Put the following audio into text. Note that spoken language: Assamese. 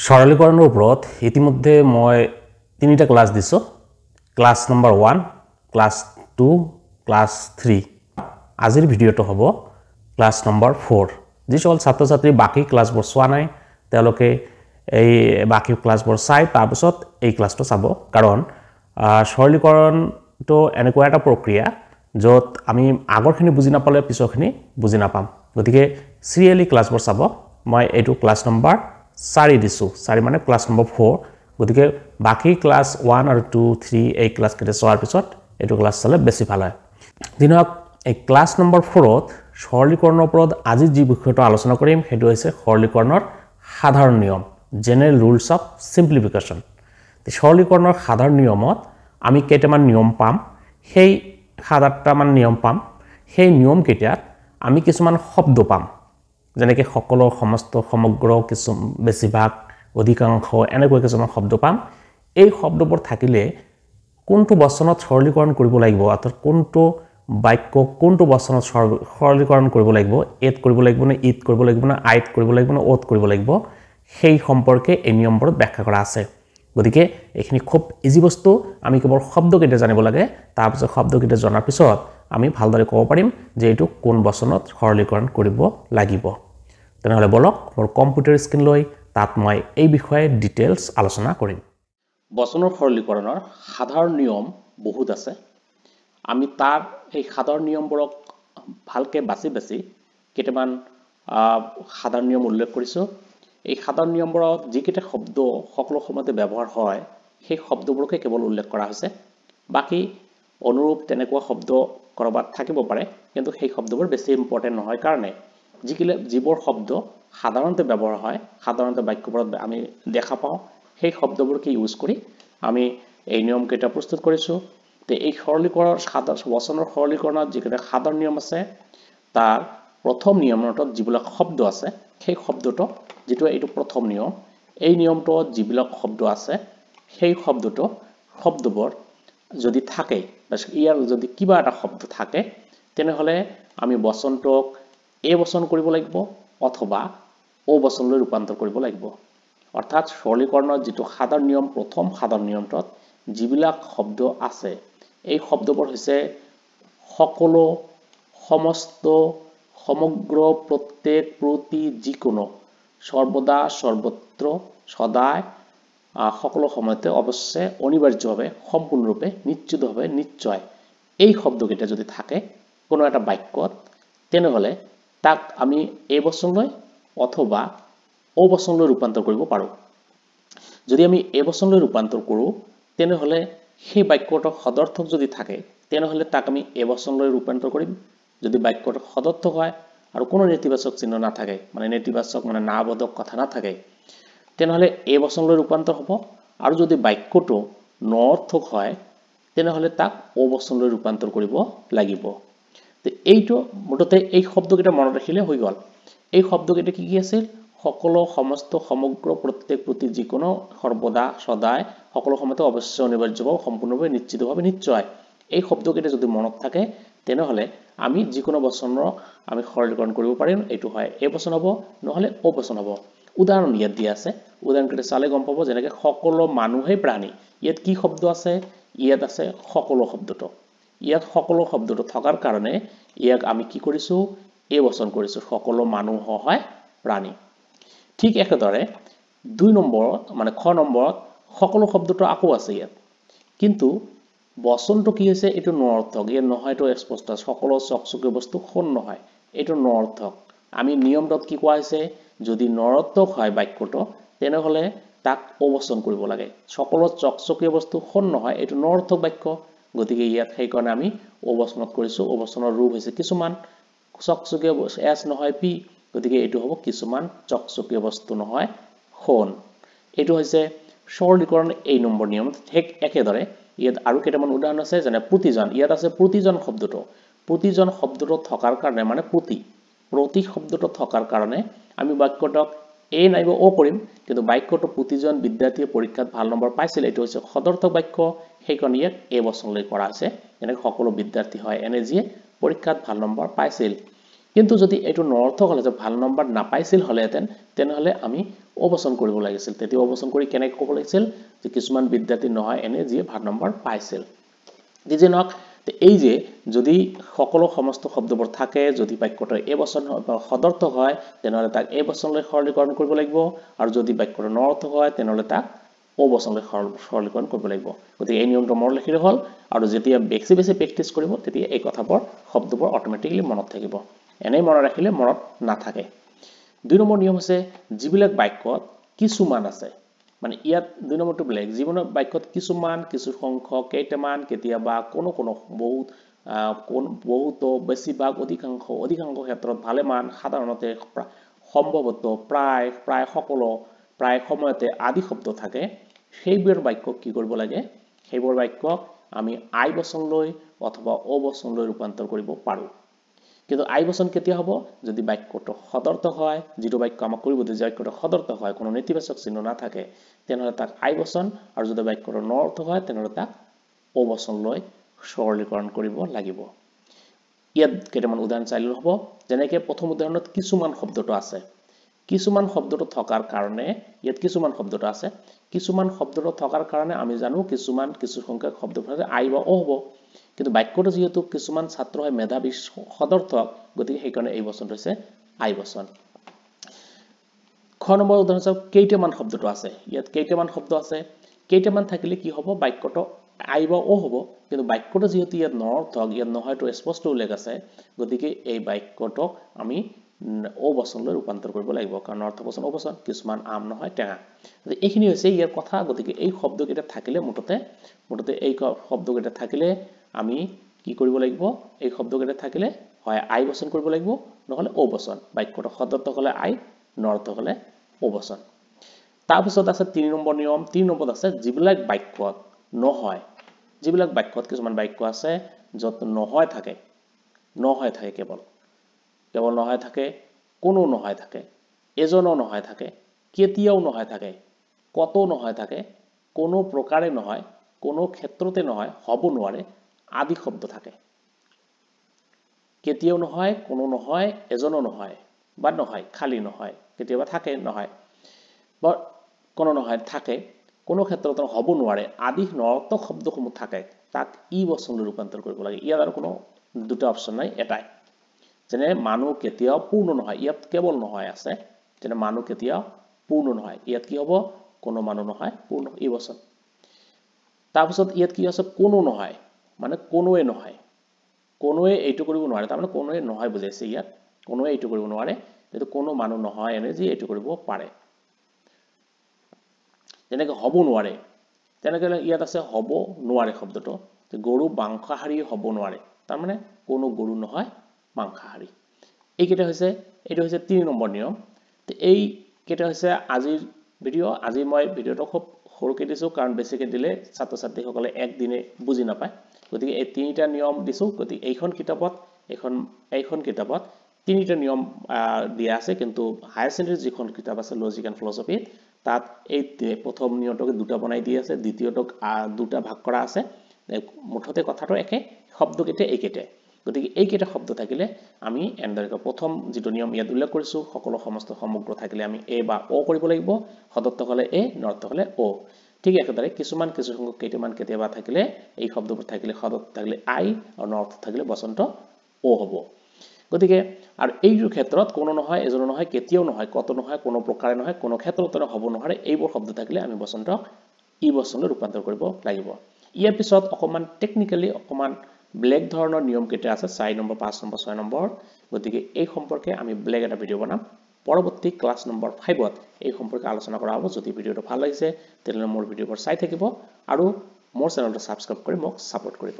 সৰলীকৰণেৰ ওপৰত ইতিমধ্যে মই তিনিটা ক্লাস দিছো। Class number 1, class 2, class 3। আজিৰ ভিডিওটো হ'ব ক্লাস নম্বৰ 4। যিসকল ছাত্ৰ-ছাত্ৰী বাকি ক্লাসবোৰ চোৱা নাই তেওঁলোকে এই বাকি ক্লাসবোৰ চাই তাৰ পিছত এই ক্লাসটো চাব। কাৰণ সৰলীকৰণটো এনেকুৱা এটা প্ৰক্ৰিয়া য'ত আমি আগৰখিনি বুজি নাপালে পিছৰখিনি বুজি নাপাম। গতিকে সিৰিয়ালি ক্লাসবোৰ চাব। মই এইটো ক্লাস নম্বৰ 4 দিছো। 4 মানে ক্লাস নম্বৰ 4। গতিকে বাকি ক্লাস 1 আৰু 2, 3 এই ক্লাস কেইটা চোৱাৰ পিছত এইটো ক্লাস চালে বেছি ভাল হয়। দিনক এই ক্লাস নম্বৰ 4ত সৰলীকৰণৰ ওপৰত আজি যি বিষয়টো আলোচনা কৰিম সেইটো হৈছে সৰলীকৰণৰ সাধাৰণ নিয়ম, জেনাৰেল ৰুলছ অফ সিম্পলিফিকেশন। সৰলীকৰণৰ সাধাৰণ নিয়মত আমি কেইটামান নিয়ম পাম, সেই 7-8টা মান নিয়ম পাম। সেই নিয়ম কেইটাত আমি কিছুমান শব্দ পাম, যেনেকৈ সকলো, সমস্ত, সমগ্ৰ, কিছু, বেছিভাগ, অধিকাংশ, এনেকুৱা কিছুমান শব্দ পাম। এই শব্দবোৰ থাকিলে কোনটো বচনত সৰলীকৰণ কৰিব লাগিব, অৰ্থাৎ কোনটো বাক্য কোনটো বচনত সৰলীকৰণ কৰিব লাগিব, এত কৰিব লাগিব নে ইত কৰিব লাগিব নে আইত কৰিব লাগিব নে অত কৰিব লাগিব, সেই সম্পৰ্কে এই নিয়মবোৰত ব্যাখ্যা কৰা আছে। গতিকে এইখিনি খুব ইজি বস্তু। আমি কেৱল শব্দকেইটা জানিব লাগে। তাৰপিছত শব্দকেইটা জনাৰ পিছত আমি ভালদৰে ক'ব পাৰিম যে এইটো কোন বচনত সৰলীকৰণ কৰিব লাগিব। তেনেহ'লে বলক মোৰ কম্পিউটাৰ স্ক্ৰীন লৈ তাত মই এই বিষয়ে ডিটেইলছ আলোচনা কৰিম। বচনৰ সৰলীকৰণৰ সাধাৰণ নিয়ম বহুত আছে। আমি তাৰ এই সাধাৰণ নিয়মবোৰক ভালকৈ বাছি কেইটামান সাধাৰণ নিয়ম উল্লেখ কৰিছোঁ। এই সাধাৰণ নিয়মবোৰত যিকেইটা শব্দ সকলো সময়তে ব্যৱহাৰ হয় সেই শব্দবোৰকে কেৱল উল্লেখ কৰা হৈছে। বাকী অনুৰূপ তেনেকুৱা শব্দ কৰবাত থাকিব পাৰে, কিন্তু সেই শব্দবোৰ বেছি ইম্পৰ্টেণ্ট নহয় কাৰণে যিবোৰ শব্দ সাধাৰণতে ব্যৱহাৰ হয়, সাধাৰণতে বাক্যবোৰত আমি দেখা পাওঁ, সেই শব্দবোৰকে ইউজ কৰি আমি এই নিয়মকেইটা প্ৰস্তুত কৰিছোঁ। তো এই বচনৰ সৰলীকৰণত যিকেইটা সাধাৰণ নিয়ম আছে তাৰ প্ৰথম নিয়মত যিবিলাক শব্দ আছে সেই শব্দটো যিটো এইটো প্ৰথম নিয়ম, এই নিয়মটোত যিবিলাক শব্দ আছে সেই শব্দবোৰ যদি থাকে বা ইয়াৰ যদি কিবা এটা শব্দ থাকে তেনেহ'লে আমি বচনটোক এ বচন কৰিব লাগিব অথবা ও বচনলৈ ৰূপান্তৰ কৰিব লাগিব। অৰ্থাৎ সৰলীকৰণৰ যিটো সাধাৰণ নিয়ম, প্ৰথম সাধাৰণ নিয়মটোত যিবিলাক শব্দ আছে এই শব্দবোৰ হৈছে সকলো, সমস্ত, সমগ্ৰ, প্ৰত্যেক, প্ৰতি, যিকোনো, সৰ্বদা, সৰ্বত্ৰ, সদায়, সকলো সময়তে, অৱশ্যে, অনিবাৰ্যভাৱে, সম্পূৰ্ণৰূপে, নিশ্চিতভাৱে, নিশ্চয়, এই শব্দকেইটা যদি থাকে কোনো এটা বাক্যত তেনেহ'লে তাক আমি এ বচনলৈ অথবা ও বচনলৈ ৰূপান্তৰ কৰিব পাৰোঁ। যদি আমি এ বচনলৈ ৰূপান্তৰ কৰোঁ তেনেহ'লে সেই বাক্যটো সদৰ্থক যদি থাকে তেনেহ'লে তাক আমি এ বচনলৈ ৰূপান্তৰ কৰিম। যদি বাক্যটো সদৰ্থক হয় আৰু কোনো নেতিবাচক চিহ্ন নাথাকে, মানে নেতিবাচক মানে নাবোধক কথা নাথাকে, তেনেহ'লে এ বচনলৈ ৰূপান্তৰ হ'ব। আৰু যদি বাক্যটো নঅৰ্থক হয় তেনেহ'লে তাক ও বচনলৈ ৰূপান্তৰ কৰিব লাগিব। তো এইটো মুঠতে এই শব্দকেইটা মনত ৰাখিলে হৈ গ'ল। এই শব্দকেইটা কি আছিল? সকলো, সমস্ত, সমগ্ৰ, প্ৰত্যেক, প্ৰতি, যিকোনো, সৰ্বদা, সদায়, সকলো সময়তে, অৱশ্যে, অনিবাৰ্যভাৱে, সম্পূৰ্ণভাৱে, নিশ্চিতভাৱে, নিশ্চয়, এই শব্দকেইটা যদি মনত থাকে তেনেহ'লে আমি যিকোনো বচনৰ আমি সৰলীকৰণ কৰিব পাৰিম। এইটো হয় এ বচন হ'ব, নহ'লে ও বচন হ'ব। উদাহৰণ ইয়াত দিয়া আছে, উদাহৰণকেইটা চালে গম পাব। যেনেকৈ সকলো মানুহেই প্ৰাণী, ইয়াত কি শব্দ আছে? ইয়াত আছে সকলো শব্দটো। ইয়াত সকলো শব্দটো থকাৰ কাৰণে ইয়াক আমি কি কৰিছোঁ? এ বচন কৰিছোঁ। সকলো মানুহ হয় প্ৰাণী। ঠিক একেদৰে 2 নম্বৰত মানে খ নম্বৰত সকলো শব্দটো আকৌ আছে ইয়াত, কিন্তু বচনটো কি হৈছে? এইটো নঅৰ্থক। ইয়াত নহয়, এইটো স্পষ্ট। সকলো চকচকীয় বস্তু সোণ নহয়, এইটো নঅৰ্থক। আমি নিয়মটোত কি কোৱা হৈছে? যদি নঅৰ্থক হয় বাক্যটো তেনেহ'লে তাক ও বচন কৰিব লাগে। সকলো চকচকীয় বস্তু সোণ নহয়, এইটো নঅৰ্থক বাক্য। গতিকে ইয়াত সেইকাৰণে আমি ও বচনত কৰিছোঁ। ও বচনৰ ৰূপ হৈছে কিছুমান, চকচকীয় এছ নহয় পি, গতিকে এইটো হ'ব কিছুমান চকচকীয় বস্তু নহয় সোণ। এইটো হৈছে সৰলীকৰণ এই নম্বৰ নিয়ম। ঠিক একেদৰে ইয়াত আৰু কেইটামান উদাহৰণ আছে, যেনে প্ৰতিজন। ইয়াত আছে প্ৰতিজন শব্দটো। প্ৰতিজন শব্দটো থকাৰ কাৰণে মানে প্ৰতি শব্দটো থকাৰ কাৰণে আমি বাক্যটোক এ নাইবা ও কৰিম, কিন্তু বাক্যটো প্ৰতিজন বিদ্যাৰ্থীয়ে পৰীক্ষাত ভাল নম্বৰ পাইছিল, এইটো হৈছে সদৰ্থক বাক্য, সেইকাৰণে ইয়াক এ বচনলৈ কৰা হৈছে। যেনেকৈ সকলো বিদ্যাৰ্থী হয় এনে যিয়ে পৰীক্ষাত ভাল নম্বৰ পাইছিল। কিন্তু যদি এইটো নৰ্থক হলে যে ভাল নম্বৰ নাপাইছিল হলেহেঁতেন তেনেহলে আমি অবচন কৰিব লাগিছিল তেতিয়া অবচন কৰি কেনেকৈ ক'ব লাগিছিল যে কিছুমান বিদ্যাৰ্থী নহয় এনে যিয়ে ভাল নম্বৰ পাইছিল দিজে নক এই যে যদি সকলো সমস্ত শব্দবোৰ থাকে যদি বাক্যটো এবচন সদৰ্থক হয় তেনেহলে তাক এবচনলৈ সৰলীকৰণ কৰিব লাগিব আৰু যদি বাক্যটো নৰ্থক হয় তেনেহলে তাক অবচনলৈ সৰলীকৰণ কৰিব লাগিব গতিকে এই নিয়মটো মনত ৰাখিলে হ'ল আৰু যেতিয়া বেছি প্ৰেক্টিছ কৰিব তেতিয়া এই কথাবোৰ শব্দবোৰ অটোমেটিক্যালি মনত থাকিব এনেই মনত ৰাখিলে মনত নাথাকে 2 নম্বৰ নিয়ম আছে যিবিলাক বাক্যত কিছুমান আছে মানে ইয়াত 2 নম্বৰটো বেলেগ জীৱনৰ বাক্যত কিছুমান কিছু সংখ্যক কেইটামান কেতিয়াবা কোনো বহুত বেছিভাগ অধিকাংশ ক্ষেত্ৰত ভালেমান সাধাৰণতে সম্ভৱত প্ৰায় সকলো প্ৰায় সময়তে আদি শব্দ থাকে সেইবোৰ বাক্য কি কৰিব লাগে সেইবোৰ বাক্য আমি আই বচনলৈ অথবা অ বচনলৈ ৰূপান্তৰ কৰিব পাৰো কিন্তু আই বচন কেতিয়া হ'ব যদি বাক্যটো সদৰ্থক হয় যেটো বাক্য আমাক কৰিব যে বাক্যটো সদৰ্থক হয় কোনো নেতিবাচক চিহ্ন না থাকে তেনেহলে তাক আই বচন আৰু যদি বাক্যটো নৰ্থক হয় তেনেহলে তাক অ বচনলৈ সৰলীকৰণ কৰিব লাগিব ইয়াত কেইটামান উদাহৰণ চাইলে হ'ব যেনেকৈ প্ৰথম উদাহৰণত কিছুমান শব্দটো আছে কিছুমান শব্দটো থকাৰ কাৰণে ইয়াত কিছুমান শব্দটো আছে কিছুমান শব্দটো থকাৰ কাৰণে আমি জানো কিছুমান কিছু সংখ্যক শব্দ থাকে আই বা অ হ'ব কিন্তু বাক্যটো যেহেতু কিছুমান ছাত্ৰ হয় মেধাবী সদৰ্থক গতিকে সেই কাৰণে এই বচনটো হৈছে আই বচন খ নম্বৰ উদাহৰণ চাওক কেইটামান শব্দটো আছে ইয়াত কেইটামান শব্দ আছে কেইটামান থাকিলে কি হ'ব বাক্যটো আই বা অ হ'ব কিন্তু বাক্যটো যেহেতু ইয়াত নৰ্থক ইয়াত নহয়তো স্পষ্ট উল্লেখ আছে গতিকে এই বাক্যটোক আমি অ বচনলৈ ৰূপান্তৰ কৰিব লাগিব কাৰণ অৰ্থ বচন অ বচন কিছুমান আম নহয় টেঙা এইখিনি হৈছে ইয়াৰ কথা গতিকে এই শব্দকেইটা থাকিলে মুঠতে এই শব্দকেইটা থাকিলে আমি কি কৰিব লাগিব এই শব্দকেইটা থাকিলে হয় আই বচন কৰিব লাগিব নহলে অ বচন বাক্যটো সদৰ্থক হলে আই নৰ্থক হলে অ বচন তাৰপিছত আছে 3 নম্বৰ নিয়ম 3 নম্বৰত আছে যিবিলাক বাক্যত নহয় যিবিলাক বাক্যত কিছুমান বাক্য আছে যত নহয় থাকে কেৱল নহয় থাকে কোনো নহয় থাকে এজনো নহয় থাকে কেতিয়াও নহয় থাকে কত নহয় থাকে কোনো প্ৰকাৰে নহয় কোনো ক্ষেত্ৰতে নহয় হ'ব নোৱাৰে আদি শব্দ থাকে কেতিয়াও নহয় কোনো নহয় এজনো নহয় বা নহয় খালি নহয় কেতিয়াবা থাকে নহয় বা কোনো নহয় থাকে কোনো ক্ষেত্ৰতে হ'ব নোৱাৰে আদি নৰ্থক শব্দসমূহ থাকে তাক ই বচনলৈ ৰূপান্তৰ কৰিব লাগে ইয়াৰ আৰু কোনো দুটা অপচন নাই এটাই যেনে মানুহ কেতিয়াও পূৰ্ণ নহয় ইয়াত কেৱল নহয় আছে যেনে মানুহ কেতিয়াও পূৰ্ণ নহয় ইয়াত কি হ'ব কোনো মানুহ নহয় পূৰ্ণ ই বচন তাৰপিছত ইয়াত কি আছে কোনো নহয় মানে কোনোৱে নহয় কোনোৱে এইটো কৰিব নোৱাৰে তাৰ মানে কোনোৱে নহয় বুজাইছে ইয়াত কোনোৱে এইটো কৰিব নোৱাৰে কিন্তু কোনো মানুহ নহয় এনে যে এইটো কৰিব পাৰে যেনেকৈ হ'ব নোৱাৰে তেনেকৈ ইয়াত আছে হ'ব নোৱাৰে শব্দটো গৰু মাংসাহাৰী হ'ব নোৱাৰে তাৰ মানে কোনো গৰু নহয় মাংসাহাৰী এইকেইটা হৈছে এইটো হৈছে 3 নম্বৰ নিয়ম এই কেইটা হৈছে আজিৰ ভিডিও আজি মই ভিডিওটো খুব সৰুকৈ দিছো কাৰণ বেছিকৈ দিলে ছাত্ৰ ছাত্ৰীসকলে একদিনে বুজি নাপায় গতিকে এই 3টা নিয়ম দিছো গতিকে এইখন কিতাপত 3টা নিয়ম দিয়া আছে কিন্তু হায়াৰ সেকেন্ডাৰী যিখন কিতাপ আছে লজিক এণ্ড ফিলসফি তাত এই প্ৰথম নিয়মটোকে দুটা বনাই দি আছে দ্বিতীয়টোক দুটা ভাগ কৰা আছে মুঠতে কথাটো একে শব্দকেইটা এইকেইটা গতিকে এইকেইটা শব্দ থাকিলে আমি এনেদৰে প্ৰথম যেটো নিয়ম ইয়াত উল্লেখ কৰিছো সকলো সমস্ত সমগ্ৰ থাকিলে আমি এ বা অ কৰিব লাগিব সদৰ্থক হলে এ নৰ্থক হলে অ ঠিক একেদৰে কিছুমান কিছু সংখ্যক কেইটামান কেতিয়াবা থাকিলে এই শব্দবোৰ থাকিলে সদৰ্থক থাকিলে আই আৰু নৰ্থক থাকিলে বচনটো অ হ'ব গতিকে আৰু এইটো ক্ষেত্ৰত কোনো নহয় এজনো নহয় কেতিয়াও নহয় কত নহয় কোনো প্ৰকাৰে নহয় কোনো ক্ষেত্ৰতে হ'ব নোৱাৰে এইবোৰ শব্দ থাকিলে আমি বচনটোক ই বচনলৈ ৰূপান্তৰ কৰিব লাগিব ইয়াৰ পিছত অকমান টেকনিক্যালি অকমান ব্লেক ধৰণৰ নিয়ম কেইটা আছে 4 নম্বৰ 5 নম্বৰ 6 নম্বৰ গতিকে এই সম্পৰ্কে আমি ব্লেক এটা ভিডিও বনাম পৰৱৰ্তী ক্লাছ নম্বৰ 5ত এই সম্পৰ্কে আলোচনা কৰা হ'ব যদি ভিডিওটো ভাল লাগিছে তেতিয়াহলে মোৰ ভিডিওবোৰ চাই থাকিব আৰু মোৰ চেনেলটো সাবস্ক্ৰাইব কৰি মোক সাপোৰ্ট কৰিব